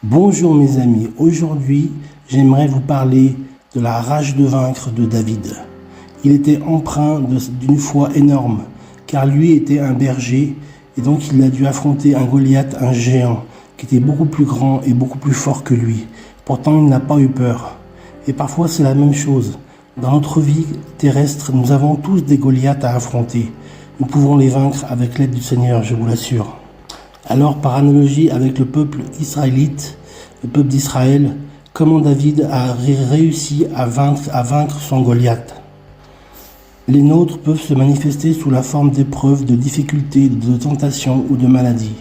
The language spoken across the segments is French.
Bonjour mes amis, aujourd'hui j'aimerais vous parler de la rage de vaincre de David. Il était empreint d'une foi énorme, car lui était un berger et donc il a dû affronter un Goliath, un géant, qui était beaucoup plus grand et beaucoup plus fort que lui. Pourtant il n'a pas eu peur. Et parfois c'est la même chose. Dans notre vie terrestre, nous avons tous des Goliaths à affronter. Nous pouvons les vaincre avec l'aide du Seigneur, je vous l'assure. Alors, par analogie avec le peuple israélite, le peuple d'Israël, comment David a réussi à vaincre son Goliath. Les nôtres peuvent se manifester sous la forme d'épreuves, de difficultés, de tentations ou de maladies.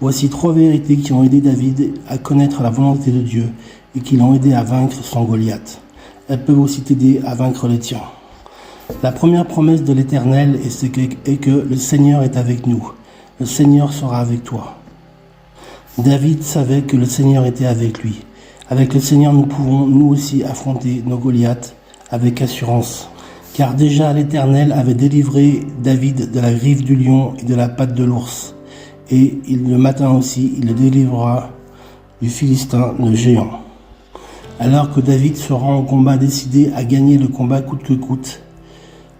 Voici 3 vérités qui ont aidé David à connaître la volonté de Dieu et qui l'ont aidé à vaincre son Goliath. Elles peuvent aussi t'aider à vaincre les tiens. La première promesse de l'Éternel est que le Seigneur est avec nous. Le Seigneur sera avec toi. David savait que le Seigneur était avec lui. Avec le Seigneur, nous pouvons nous aussi affronter nos Goliaths avec assurance. Car déjà l'Éternel avait délivré David de la griffe du lion et de la patte de l'ours. Et le matin aussi, il le délivrera du Philistin, le géant. Alors que David se rend au combat décidé à gagner le combat coûte que coûte,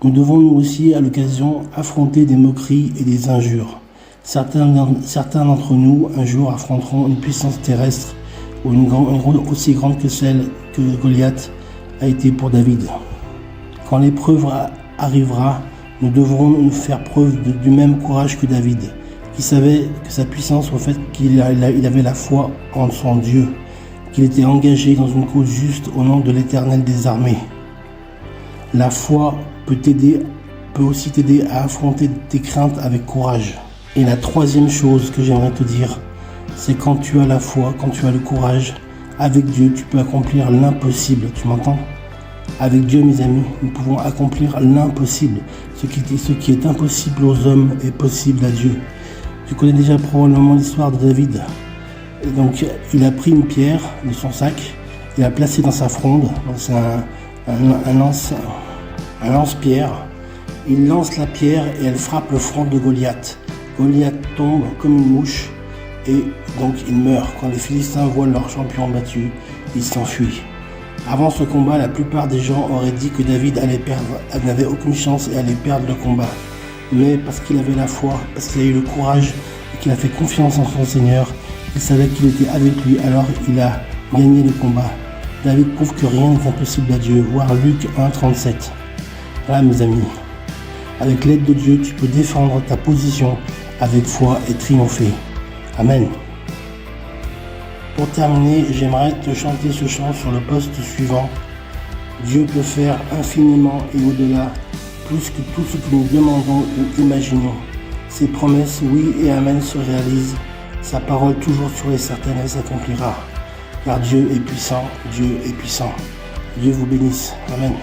nous devons nous aussi à l'occasion affronter des moqueries et des injures. Certains d'entre nous, un jour, affronteront une puissance terrestre ou aussi grande que celle que Goliath a été pour David. Quand l'épreuve arrivera, nous devrons nous faire preuve du même courage que David, qui savait que sa puissance au fait qu'il avait la foi en son Dieu, qu'il était engagé dans une cause juste au nom de l'Éternel des armées. La foi peut aussi t'aider à affronter tes craintes avec courage. Et la troisième chose que j'aimerais te dire, c'est quand tu as la foi, quand tu as le courage, avec Dieu, tu peux accomplir l'impossible. Tu m'entends? Avec Dieu, mes amis, nous pouvons accomplir l'impossible. Ce qui est impossible aux hommes est possible à Dieu. Tu connais déjà probablement l'histoire de David. Et donc, il a pris une pierre de son sac, il l'a placée dans sa fronde. Donc, c'est un lance-pierre. Il lance la pierre et elle frappe le front de Goliath. Goliath tombe comme une mouche et donc il meurt. Quand les Philistins voient leur champion battu, ils s'enfuient. Avant ce combat, la plupart des gens auraient dit que David n'avait aucune chance et allait perdre le combat. Mais parce qu'il avait la foi, parce qu'il a eu le courage et qu'il a fait confiance en son Seigneur, il savait qu'il était avec lui, alors il a gagné le combat. David prouve que rien n'est impossible à Dieu, voir Luc 1,37. Voilà mes amis, avec l'aide de Dieu, tu peux défendre ta position avec foi et triompher. Amen. Pour terminer, j'aimerais te chanter ce chant sur le poste suivant. Dieu peut faire infiniment et au-delà, plus que tout ce que nous demandons ou imaginons. Ses promesses, oui et amen, se réalisent. Sa parole toujours sûre et certaine, elle s'accomplira. Car Dieu est puissant, Dieu est puissant. Dieu vous bénisse. Amen.